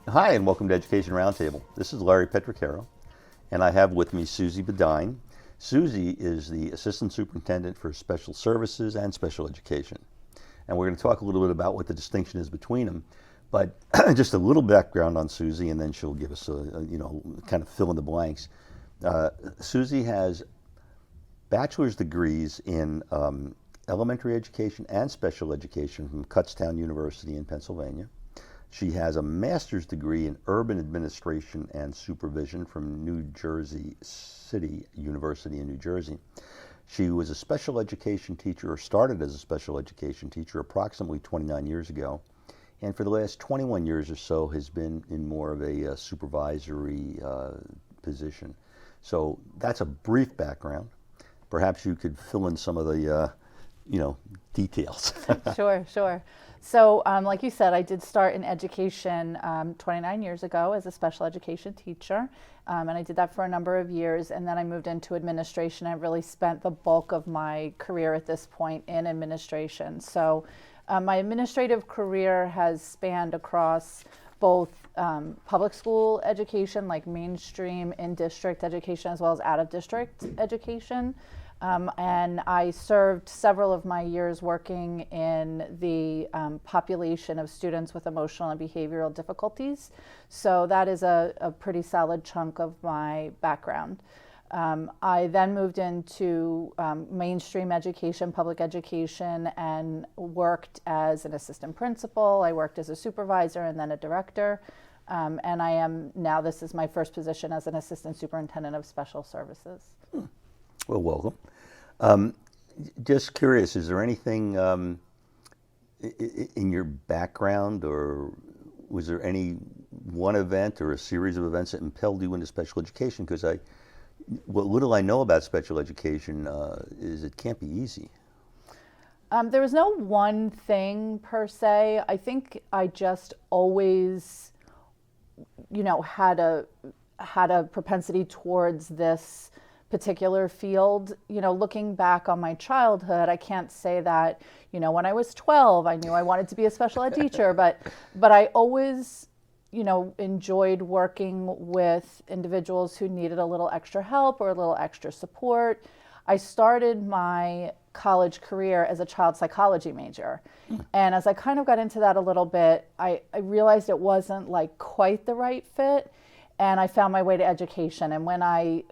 Hi, and welcome to Education Roundtable. This is Larry Petricaro, and I have with me Susie Bedine. Susie is the Assistant Superintendent for Special Services and Special Education. And we're going to talk a little bit about what the distinction is between them, but just a little background on Susie, and then she'll give us kind of fill in the blanks. Susie has bachelor's degrees in elementary education and special education from Kutztown University in Pennsylvania. She has a master's degree in urban administration and supervision from New Jersey City University in New Jersey. She was a special education teacher, or started as a special education teacher approximately 29 years ago, and for the last 21 years or so has been in more of a supervisory position. So that's a brief background. Perhaps you could fill in some of the details. Sure. So like you said, I did start in education 29 years ago as a special education teacher, and I did that for a number of years, and then I moved into administration. I really spent the bulk of my career at this point in administration. So my administrative career has spanned across both public school education, like mainstream in-district education, as well as out-of-district education. And I served several of my years working in the population of students with emotional and behavioral difficulties. So that is a pretty solid chunk of my background. I then moved into mainstream education, public education, and worked as an assistant principal. I worked as a supervisor and then a director. And I am now, this is my first position as an assistant superintendent of special services. Well, welcome. Just curious, is there anything in your background, or was there any one event or a series of events that impelled you into special education? Because what little I know about special education is it can't be easy. There was no one thing per se. I think I just always, had a propensity towards this particular field. Looking back on my childhood, I can't say that, when I was 12, I knew I wanted to be a special ed teacher, but I always, enjoyed working with individuals who needed a little extra help or a little extra support. I started my college career as a child psychology major. And as I kind of got into that a little bit, I realized it wasn't like quite the right fit. And I found my way to education. And when I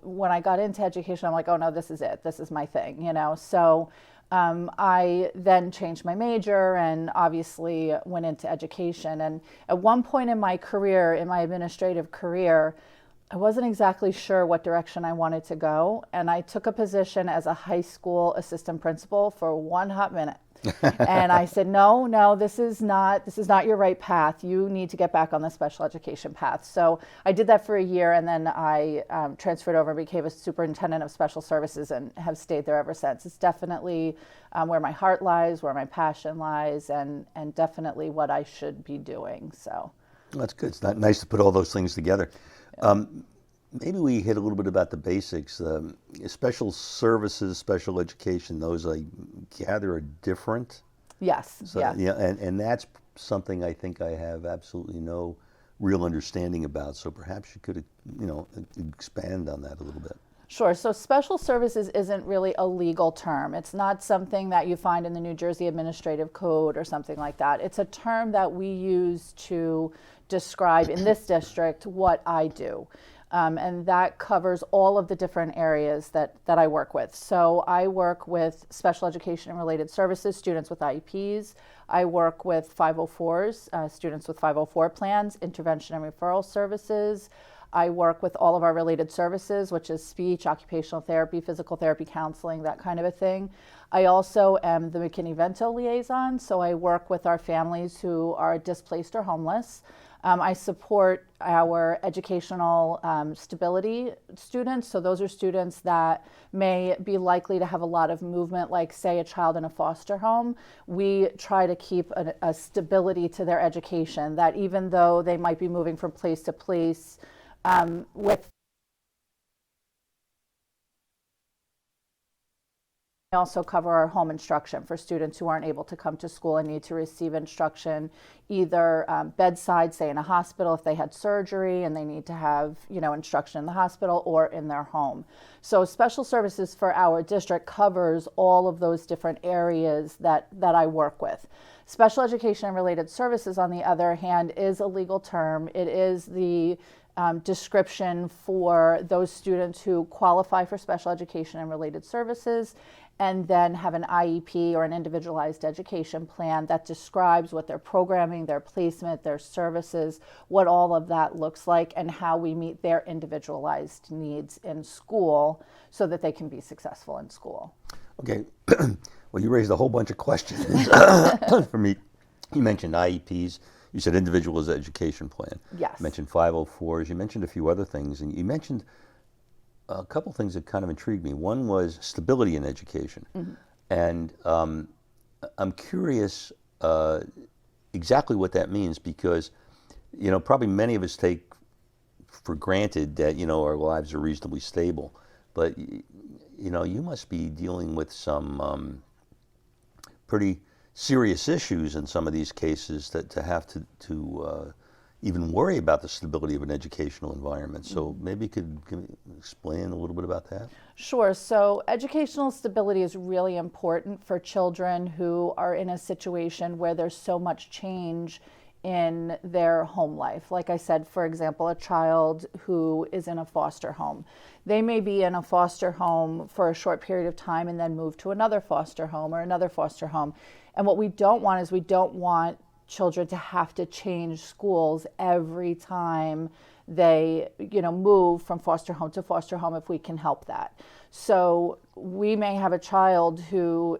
got into education, I'm like, oh no, this is it. This is my thing, So I then changed my major and obviously went into education. And at one point in my career, in my administrative career, I wasn't exactly sure what direction I wanted to go. And I took a position as a high school assistant principal for one hot minute. And I said, no, this is not your right path. You need to get back on the special education path. So I did that for a year, and then I transferred over and became a superintendent of special services and have stayed there ever since. It's definitely where my heart lies, where my passion lies, and definitely what I should be doing. So That's good. It's not nice to put all those things together. Maybe we hit a little bit about the basics. Special services, special education, those I gather are different. Yes. So, yeah. Yeah, and that's something I think I have absolutely no real understanding about. So perhaps you could, expand on that a little bit. Sure. So special services isn't really a legal term. It's not something that you find in the New Jersey Administrative Code or something like that. It's a term that we use to describe in this district what I do. And that covers all of the different areas that I work with. So I work with special education and related services, students with IEPs. I work with 504s, students with 504 plans, intervention and referral services. I work with all of our related services, which is speech, occupational therapy, physical therapy, counseling, that kind of a thing. I also am the McKinney-Vento liaison, so I work with our families who are displaced or homeless. I support our educational stability students. So those are students that may be likely to have a lot of movement, like say a child in a foster home. We try to keep a stability to their education, that even though they might be moving from place to place with also cover our home instruction for students who aren't able to come to school and need to receive instruction either bedside, say in a hospital if they had surgery and they need to have instruction in the hospital, or in their home. So special services for our district covers all of those different areas that I work with. Special education and related services, on the other hand, is a legal term. It is the description for those students who qualify for special education and related services and then have an IEP or an individualized education plan that describes what their programming, their placement, their services, what all of that looks like, and how we meet their individualized needs in school so that they can be successful in school. Okay, well, you raised a whole bunch of questions for me. You mentioned IEPs. You said individualized education plan. Yes. You mentioned 504s. You mentioned a few other things, and you mentioned a couple things that kind of intrigued me. One was stability in education. Mm-hmm. And I'm curious exactly what that means, because, probably many of us take for granted that, our lives are reasonably stable. But, you must be dealing with some pretty serious issues in some of these cases that to have to even worry about the stability of an educational environment. So maybe you could explain a little bit about that? Sure. So educational stability is really important for children who are in a situation where there's so much change in their home life. Like I said, for example, a child who is in a foster home. They may be in a foster home for a short period of time and then move to another foster home or another foster home. And what we don't want is we don't want children to have to change schools every time they move from foster home to foster home if we can help that. So we may have a child who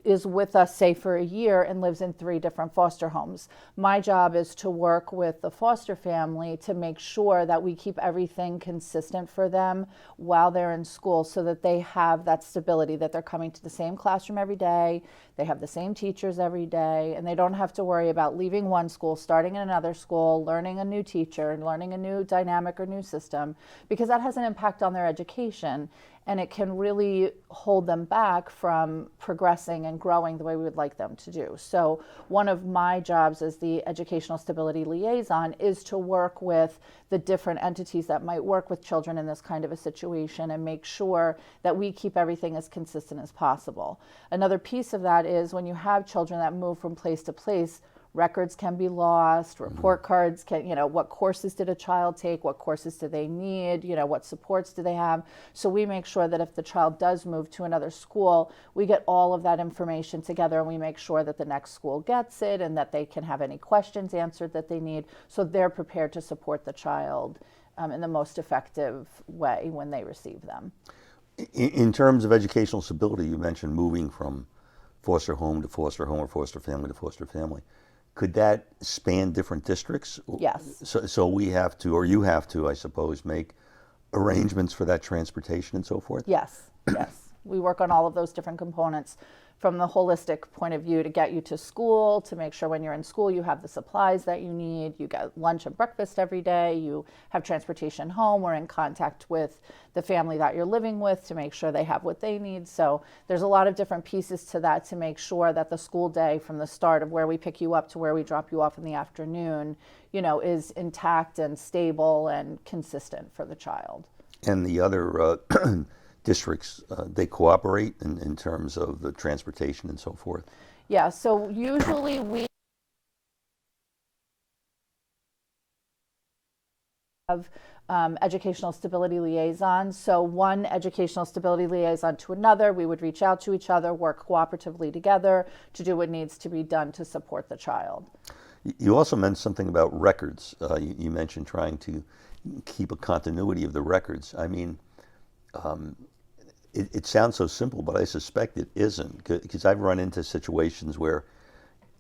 is with us, say, for a year and lives in 3 different foster homes. My job is to work with the foster family to make sure that we keep everything consistent for them while they're in school, so that they have that stability, that they're coming to the same classroom every day, they have the same teachers every day, and they don't have to worry about leaving one school, starting in another school, learning a new teacher, and learning a new dynamic or new system, because that has an impact on their education. And it can really hold them back from progressing and growing the way we would like them to do. So one of my jobs as the educational stability liaison is to work with the different entities that might work with children in this kind of a situation and make sure that we keep everything as consistent as possible. Another piece of that is when you have children that move from place to place, records can be lost, report cards can, what courses did a child take, what courses do they need, what supports do they have. So we make sure that if the child does move to another school, we get all of that information together and we make sure that the next school gets it and that they can have any questions answered that they need, so they're prepared to support the child in the most effective way when they receive them. In terms of educational stability, you mentioned moving from foster home to foster home or foster family to foster family. Could that span different districts? Yes. So we have to, or you have to, I suppose, make arrangements for that transportation and so forth? Yes, yes. We work on all of those different components from the holistic point of view to get you to school, to make sure when you're in school you have the supplies that you need, you get lunch and breakfast every day, you have transportation home, we're in contact with the family that you're living with to make sure they have what they need. So there's a lot of different pieces to that to make sure that the school day from the start of where we pick you up to where we drop you off in the afternoon, is intact and stable and consistent for the child. And the other districts, they cooperate in terms of the transportation and so forth? Yeah, so usually we have educational stability liaisons. So one educational stability liaison to another, we would reach out to each other, work cooperatively together to do what needs to be done to support the child. You also mentioned something about records. You mentioned trying to keep a continuity of the records. I mean, it sounds so simple, but I suspect it isn't, because I've run into situations where,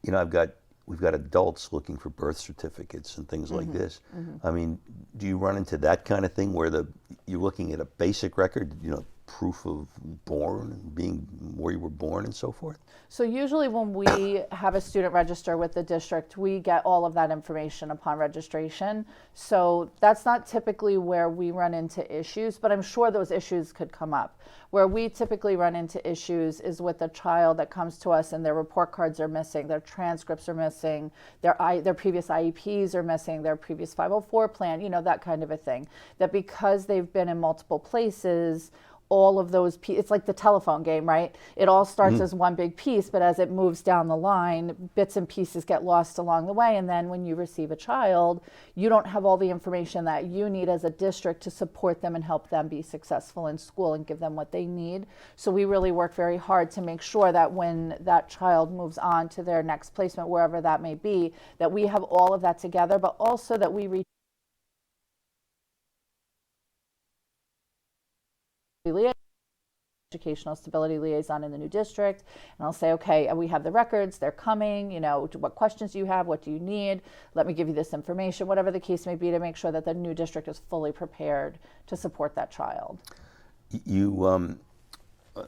we've got adults looking for birth certificates and things like this. I mean, do you run into that kind of thing where you're looking at a basic record, proof of being where you were born and so forth? So usually when we have a student register with the district, we get all of that information upon registration. So that's not typically where we run into issues, but I'm sure those issues could come up. Where we typically run into issues is with a child that comes to us and their report cards are missing, their transcripts are missing, their previous IEPs are missing, their previous 504 plan, that kind of a thing. That because they've been in multiple places, all of those it's like the telephone game, right? It all starts as one big piece, but as it moves down the line, bits and pieces get lost along the way. And then when you receive a child, you don't have all the information that you need as a district to support them and help them be successful in school and give them what they need. So we really work very hard to make sure that when that child moves on to their next placement, wherever that may be, that we have all of that together, but also that we reach educational stability liaison in the new district, and I'll say, okay, we have the records, they're coming, what questions do you have, what do you need, let me give you this information, whatever the case may be, to make sure that the new district is fully prepared to support that child. You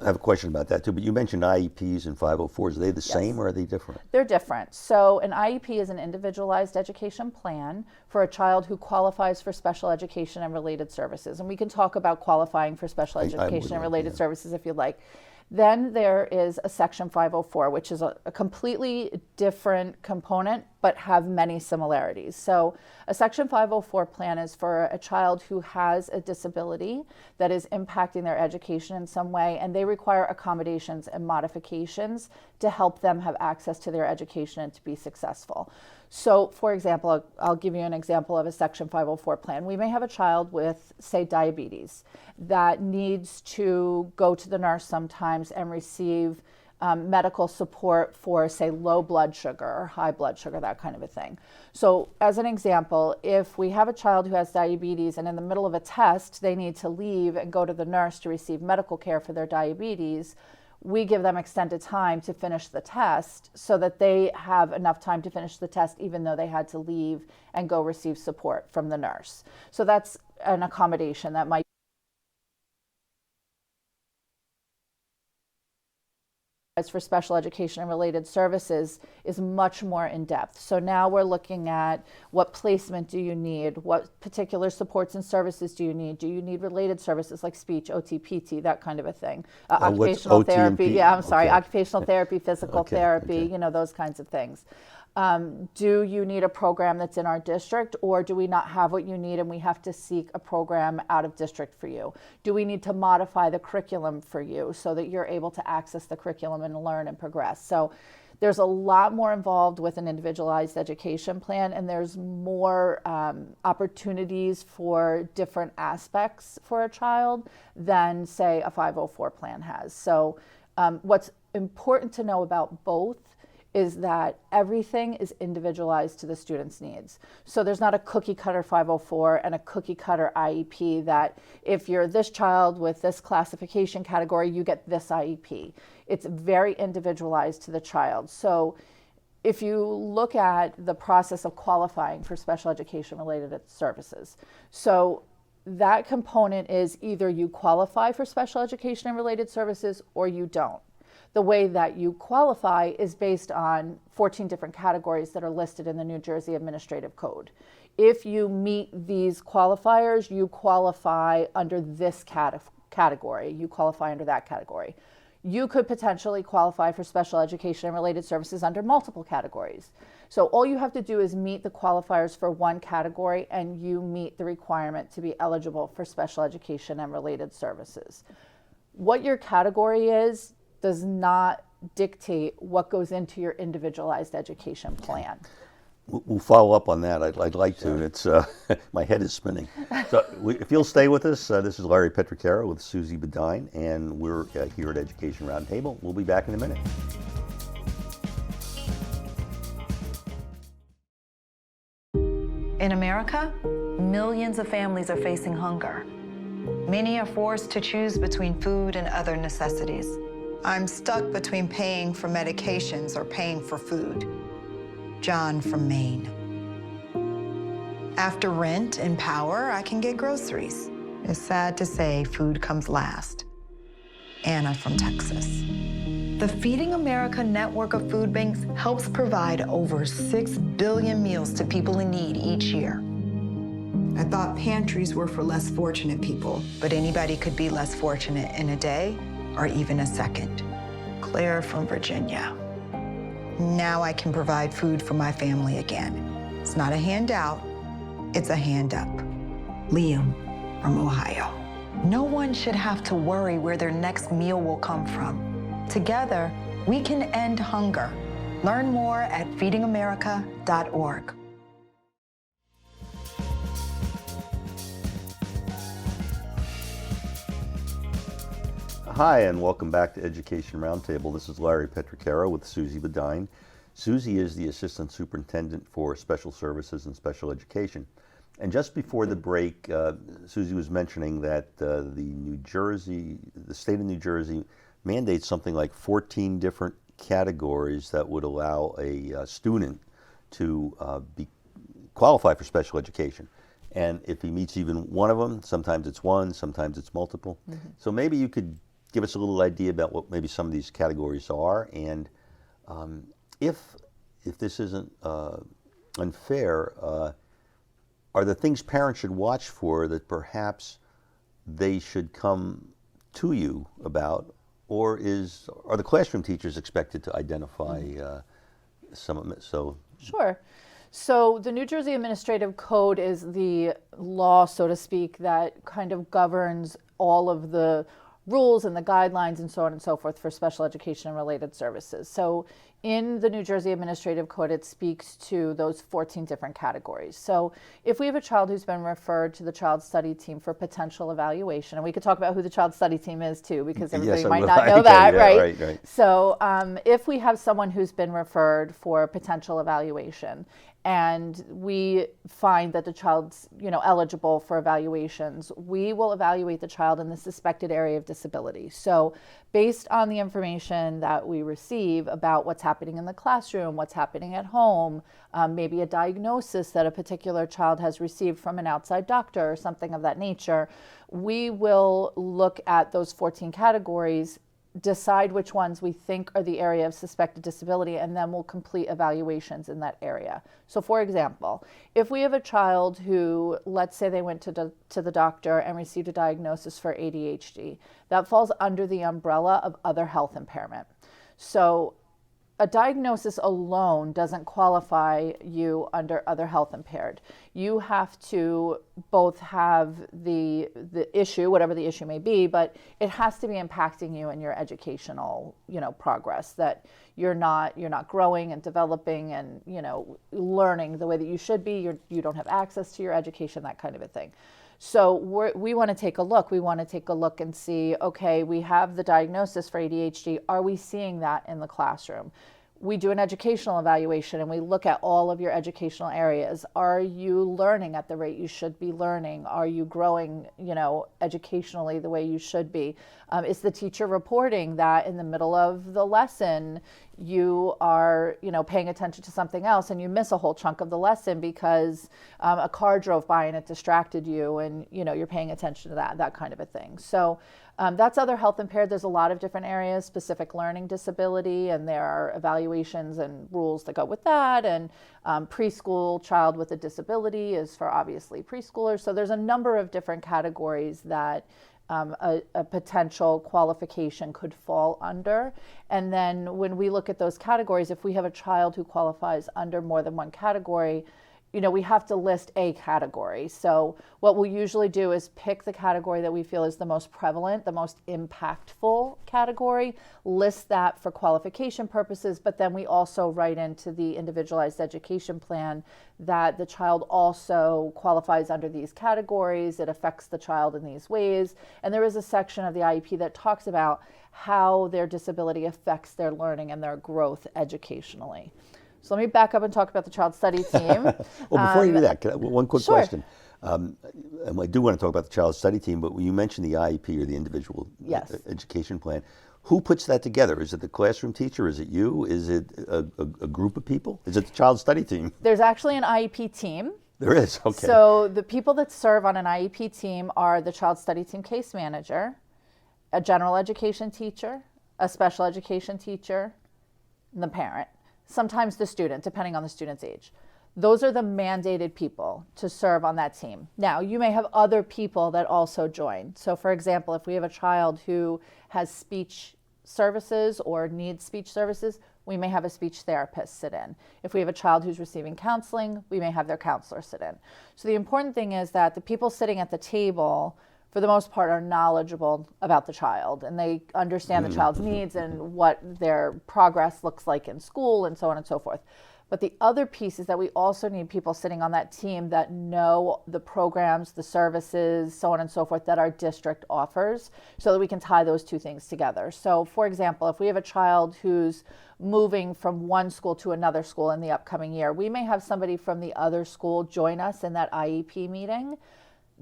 have a question about that too, but you mentioned IEPs and 504s. Are they the same or are they different? They're different. So an IEP is an individualized education plan for a child who qualifies for special education and related services. And we can talk about qualifying for special education and related services if you'd like. Then there is a Section 504, which is a completely different component, but have many similarities. So a Section 504 plan is for a child who has a disability that is impacting their education in some way, and they require accommodations and modifications to help them have access to their education and to be successful. So, for example, I'll give you an example of a Section 504 plan. We may have a child with, say, diabetes that needs to go to the nurse sometimes and receive medical support for, say, low blood sugar or high blood sugar, that kind of a thing. So, as an example, if we have a child who has diabetes and in the middle of a test they need to leave and go to the nurse to receive medical care for their diabetes, we give them extended time to finish the test so that they have enough time to finish the test even though they had to leave and go receive support from the nurse. So that's an accommodation that might for special education and related services is much more in depth. So now we're looking at what placement do you need, what particular supports and services do you need related services like speech, OT, PT, that kind of a thing. Occupational therapy, occupational therapy, physical therapy, those kinds of things. Do you need a program that's in our district, or do we not have what you need and we have to seek a program out of district for you? Do we need to modify the curriculum for you so that you're able to access the curriculum and learn and progress? So there's a lot more involved with an individualized education plan, and there's more opportunities for different aspects for a child than, say, a 504 plan has. So what's important to know about both is that everything is individualized to the student's needs. So there's not a cookie cutter 504 and a cookie cutter IEP that if you're this child with this classification category, you get this IEP. It's very individualized to the child. So if you look at the process of qualifying for special education related services, so that component is either you qualify for special education and related services or you don't. The way that you qualify is based on 14 different categories that are listed in the New Jersey Administrative Code. If you meet these qualifiers, you qualify under this category. You qualify under that category. You could potentially qualify for special education and related services under multiple categories. So all you have to do is meet the qualifiers for one category and you meet the requirement to be eligible for special education and related services. What your category is does not dictate what goes into your individualized education plan. We'll follow up on that. I'd like to. It's my head is spinning. So if you'll stay with us, this is Larry Petricaro with Susie Bedine, and we're here at Education Roundtable. We'll be back in a minute. In America, millions of families are facing hunger. Many are forced to choose between food and other necessities. I'm stuck between paying for medications or paying for food. John from Maine. After rent and power, I can get groceries. It's sad to say food comes last. Anna from Texas. The Feeding America network of food banks helps provide over 6 billion meals to people in need each year. I thought pantries were for less fortunate people, but anybody could be less fortunate in a day or even a second. Claire from Virginia. Now I can provide food for my family again. It's not a handout, it's a hand up. Liam from Ohio. No one should have to worry where their next meal will come from. Together, we can end hunger. Learn more at feedingamerica.org. Hi, and welcome back to Education Roundtable. This is Larry Petricaro with Susie Bedine. Susie is the Assistant Superintendent for Special Services and Special Education. And just before the break, Susie was mentioning that the state of New Jersey mandates something like 14 different categories that would allow a student to qualify for special education. And if he meets even one of them, sometimes it's one, sometimes it's multiple. Mm-hmm. So maybe you could give us a little idea about what maybe some of these categories are, and if this isn't unfair, are there things parents should watch for that perhaps they should come to you about, or are the classroom teachers expected to identify some of it? So sure. So the New Jersey Administrative Code is the law, so to speak, that kind of governs all of the rules and the guidelines and so on and so forth for special education and related services. So in the New Jersey Administrative Code, it speaks to those 14 different categories. So if we have a child who's been referred to the Child Study Team for potential evaluation, and we could talk about who the Child Study Team is too, because everybody might not know that, right? Right. So if we have someone who's been referred for potential evaluation, and we find that the child's, eligible for evaluations, we will evaluate the child in the suspected area of disability. So based on the information that we receive about what's happening in the classroom, what's happening at home, maybe a diagnosis that a particular child has received from an outside doctor or something of that nature, we will look at those 14 categories, decide which ones we think are the area of suspected disability, and then we'll complete evaluations in that area. So for example, if we have a child who, let's say they went to the doctor and received a diagnosis for ADHD, that falls under the umbrella of other health impairment. So a diagnosis alone doesn't qualify you under other health impaired. You have to both have the issue, whatever the issue may be, but it has to be impacting you in your educational, progress, that you're not growing and developing and, learning the way that you should be. You don't have access to your education, that kind of a thing. So we want to take a look. We want to take a look and see, okay, we have the diagnosis for ADHD. Are we seeing that in the classroom? We do an educational evaluation and we look at all of your educational areas. Are you learning at the rate you should be learning? Are you growing, educationally the way you should be? Is the teacher reporting that in the middle of the lesson you are, paying attention to something else and you miss a whole chunk of the lesson because a car drove by and it distracted you, and you're paying attention to that kind of a thing. So that's other health impaired. There's a lot of different areas, specific learning disability, and there are evaluations and rules that go with that. And preschool child with a disability is for obviously preschoolers. So there's a number of different categories that a potential qualification could fall under. And then when we look at those categories, if we have a child who qualifies under more than one category, we have to list a category. So what we'll usually do is pick the category that we feel is the most prevalent, the most impactful category, list that for qualification purposes, but then we also write into the individualized education plan that the child also qualifies under these categories. It affects the child in these ways. And there is a section of the IEP that talks about how their disability affects their learning and their growth educationally. So let me back up and talk about the Child Study Team. Well, before you do that, one quick sure. question. And I do want to talk about the Child Study Team, but when you mentioned the IEP or the individual yes. education plan, who puts that together? Is it the classroom teacher? Is it you? Is it a group of people? Is it the Child Study Team? There's actually an IEP team. There is, okay. So the people that serve on an IEP team are the Child Study Team case manager, a general education teacher, a special education teacher, and the parent, sometimes the student, depending on the student's age. Those are the mandated people to serve on that team. Now, you may have other people that also join. So for example, if we have a child who has speech services or needs speech services, we may have a speech therapist sit in. If we have a child who's receiving counseling, we may have their counselor sit in. So the important thing is that the people sitting at the table, for the most part, are knowledgeable about the child, and they understand the child's needs and what their progress looks like in school and so on and so forth. But the other piece is that we also need people sitting on that team that know the programs, the services, so on and so forth that our district offers, so that we can tie those two things together. So for example, if we have a child who's moving from one school to another school in the upcoming year, we may have somebody from the other school join us in that IEP meeting.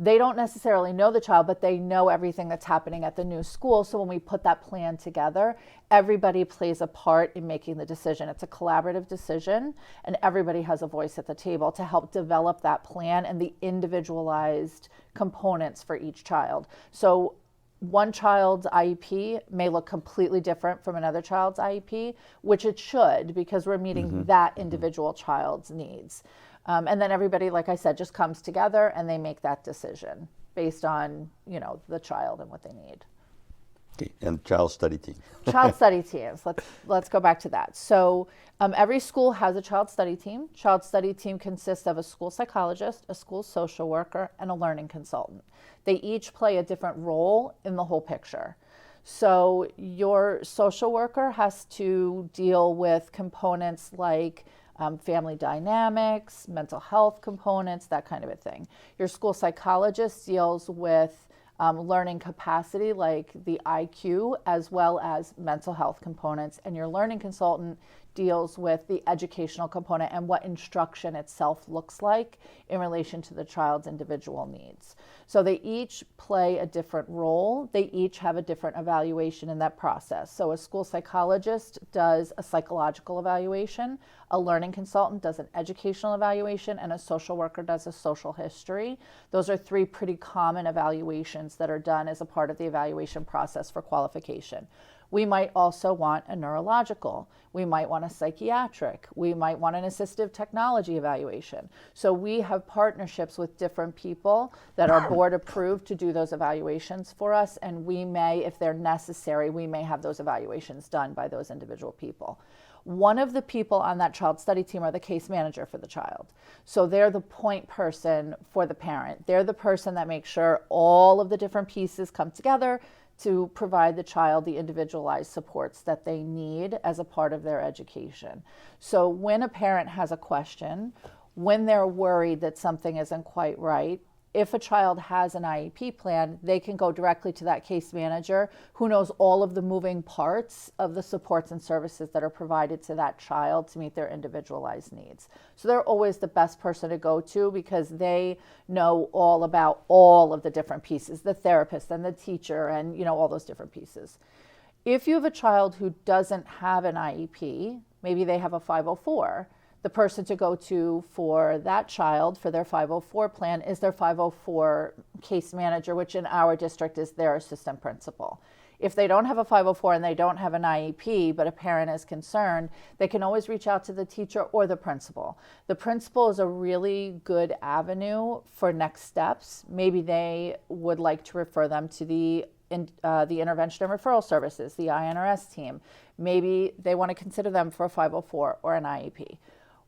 They don't necessarily know the child, but they know everything that's happening at the new school. So when we put that plan together, everybody plays a part in making the decision. It's a collaborative decision, and everybody has a voice at the table to help develop that plan and the individualized components for each child. So one child's IEP may look completely different from another child's IEP, which it should, because we're meeting that individual child's needs. And then everybody, like I said, just comes together and they make that decision based on, the child and what they need. Okay. And child study team. Child study teams. Let's go back to that. So every school has a child study team. Child study team consists of a school psychologist, a school social worker, and a learning consultant. They each play a different role in the whole picture. So your social worker has to deal with components like family dynamics, mental health components, that kind of a thing. Your school psychologist deals with learning capacity, like the IQ, as well as mental health components. And your learning consultant deals with the educational component and what instruction itself looks like in relation to the child's individual needs. So they each play a different role. They each have a different evaluation in that process. So a school psychologist does a psychological evaluation, a learning consultant does an educational evaluation, and a social worker does a social history. Those are three pretty common evaluations that are done as a part of the evaluation process for qualification. We might also want a neurological, we might want a psychiatric, we might want an assistive technology evaluation. So we have partnerships with different people that are board approved to do those evaluations for us, and we may, if they're necessary, we may have those evaluations done by those individual people. One of the people on that child study team are the case manager for the child. So they're the point person for the parent. They're the person that makes sure all of the different pieces come together to provide the child the individualized supports that they need as a part of their education. So when a parent has a question, when they're worried that something isn't quite right, if a child has an IEP plan, they can go directly to that case manager who knows all of the moving parts of the supports and services that are provided to that child to meet their individualized needs. So they're always the best person to go to because they know all about all of the different pieces, the therapist and the teacher and all those different pieces. If you have a child who doesn't have an IEP, maybe they have a 504, the person to go to for that child for their 504 plan is their 504 case manager, which in our district is their assistant principal. If they don't have a 504 and they don't have an IEP, but a parent is concerned, they can always reach out to the teacher or the principal. The principal is a really good avenue for next steps. Maybe they would like to refer them to the intervention and referral services, the INRS team. Maybe they want to consider them for a 504 or an IEP.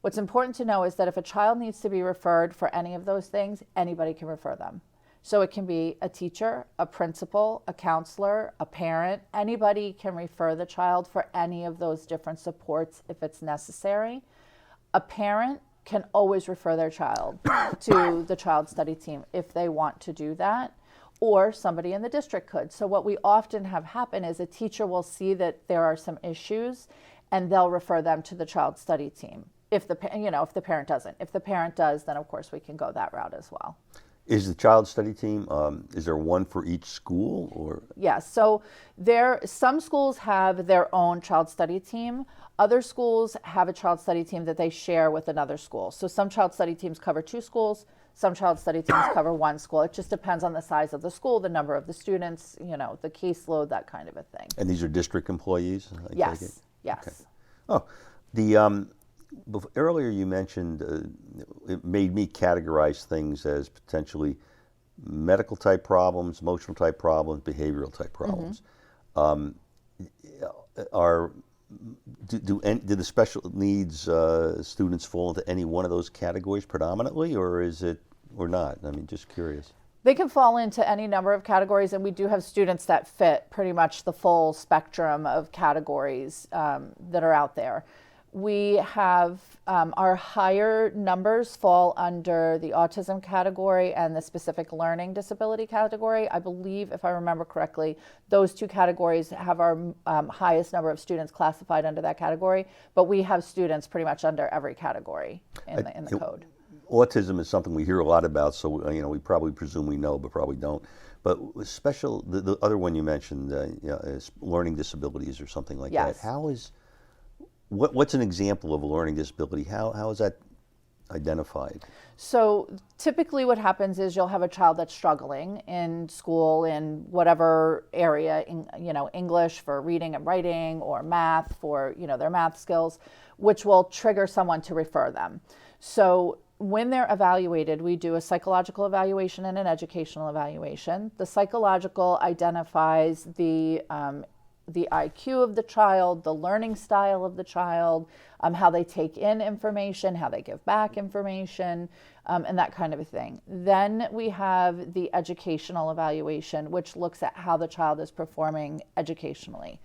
What's important to know is that if a child needs to be referred for any of those things, anybody can refer them. So it can be a teacher, a principal, a counselor, a parent. Anybody can refer the child for any of those different supports if it's necessary. A parent can always refer their child to the child study team if they want to do that, or somebody in the district could. So what we often have happen is a teacher will see that there are some issues and they'll refer them to the child study team. If the parent doesn't. If the parent does, then of course we can go that route as well. Is the child study team, is there one for each school or? Yes, so some schools have their own child study team. Other schools have a child study team that they share with another school. So some child study teams cover 2 schools, some child study teams cover 1 school. It just depends on the size of the school, the number of the students, the caseload, that kind of a thing. And these are district employees? I take it? Yes, yes. Okay. Oh, earlier you mentioned it made me categorize things as potentially medical type problems, emotional type problems, behavioral type problems. Do the special needs students fall into any one of those categories predominantly, or not? I mean, just curious. They can fall into any number of categories, and we do have students that fit pretty much the full spectrum of categories that are out there. We have our higher numbers fall under the autism category and the specific learning disability category. I believe, if I remember correctly, those 2 categories have our highest number of students classified under that category, but we have students pretty much under every category in the code. Autism is something we hear a lot about, so we probably presume we know, but probably don't. But the other one you mentioned is learning disabilities or something like Yes. that. What's an example of a learning disability? How is that identified? So typically what happens is you'll have a child that's struggling in school in whatever area, English for reading and writing, or math for, their math skills, which will trigger someone to refer them. So when they're evaluated, we do a psychological evaluation and an educational evaluation. The psychological identifies the IQ of the child, the learning style of the child, how they take in information, how they give back information, and that kind of a thing. Then we have the educational evaluation, which looks at how the child is performing educationally.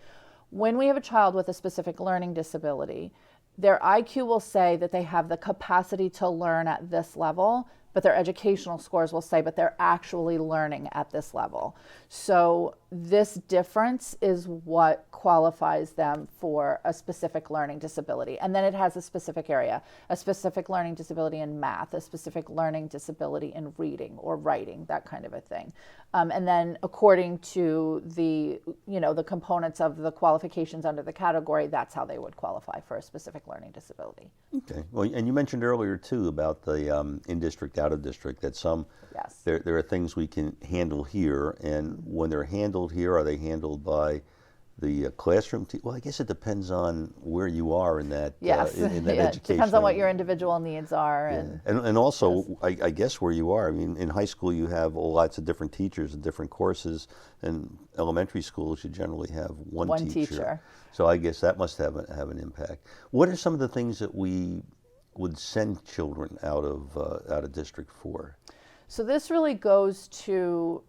When we have a child with a specific learning disability, their IQ will say that they have the capacity to learn at this level, but their educational scores will say, but they're actually learning at this level. So this difference is what qualifies them for a specific learning disability. And then it has a specific area, a specific learning disability in math, a specific learning disability in reading or writing, that kind of a thing. And then according to the components of the qualifications under the category, that's how they would qualify for a specific learning disability. Okay. Well, and you mentioned earlier too about the in-district, out-of-district, that Yes. there are things we can handle here, and when they're handled here, are they handled by the classroom team? Well, I guess it depends on where you are in that Yes. in that Yeah, education. it depends on what your individual needs are. Yeah. And also, yes. I guess where you are. I mean, in high school you have lots of different teachers and different courses, and elementary schools you generally have one teacher. So I guess that must have an impact. What are some of the things that we would send children out of district for? So this really goes to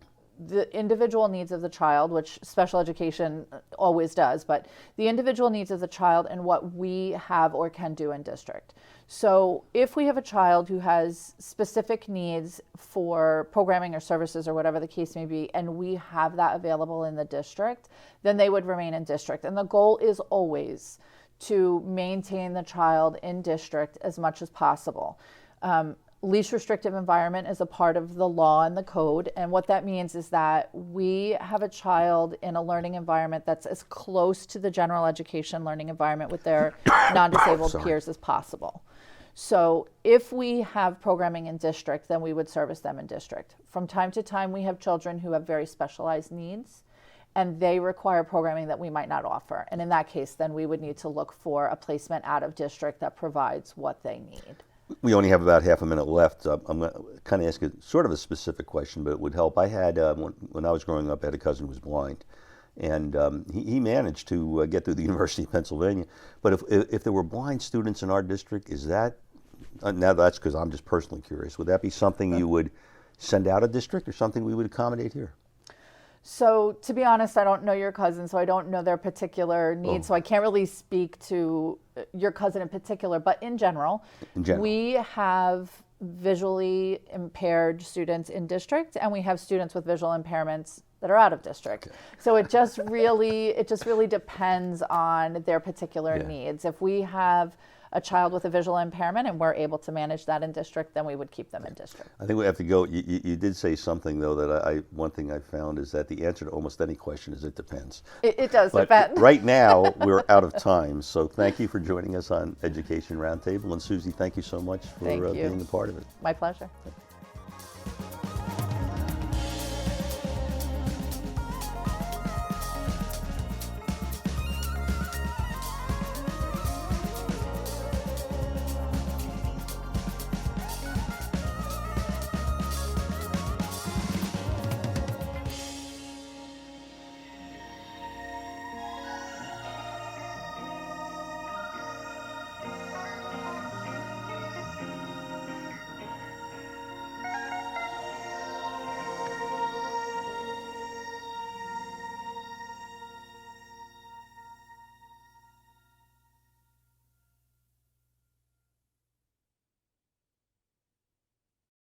the individual needs of the child, which special education always does, but the individual needs of the child and what we have or can do in district. So if we have a child who has specific needs for programming or services or whatever the case may be, and we have that available in the district, then they would remain in district. And the goal is always to maintain the child in district as much as possible. Least restrictive environment is a part of the law and the code, and what that means is that we have a child in a learning environment that's as close to the general education learning environment with their non-disabled peers as possible. So if we have programming in district, then we would service them in district. From time to time, we have children who have very specialized needs, and they require programming that we might not offer. And in that case, then we would need to look for a placement out of district that provides what they need. We only have about half a minute left. I'm going to kind of ask a sort of a specific question, but it would help. I had, when I was growing up, I had a cousin who was blind, and he managed to get through the University of Pennsylvania. But if there were blind students in our district, is that, now that's because I'm just personally curious, would that be something you would send out of district or something we would accommodate here? So to be honest, I don't know your cousin, so I don't know their particular needs, so I can't really speak to your cousin in particular, but in general, we have visually impaired students in district, and we have students with visual impairments that are out of district. Okay. So it just really depends on their particular needs. If we have a child with a visual impairment and we're able to manage that in district, then we would keep them in district. I think we have to go. You did say something though that one thing I found is that the answer to almost any question is it depends. It does But depend. right now we're out of time, so thank you for joining us on Education Roundtable, and Susie, thank you so much for Thank you. being a part of it. My pleasure.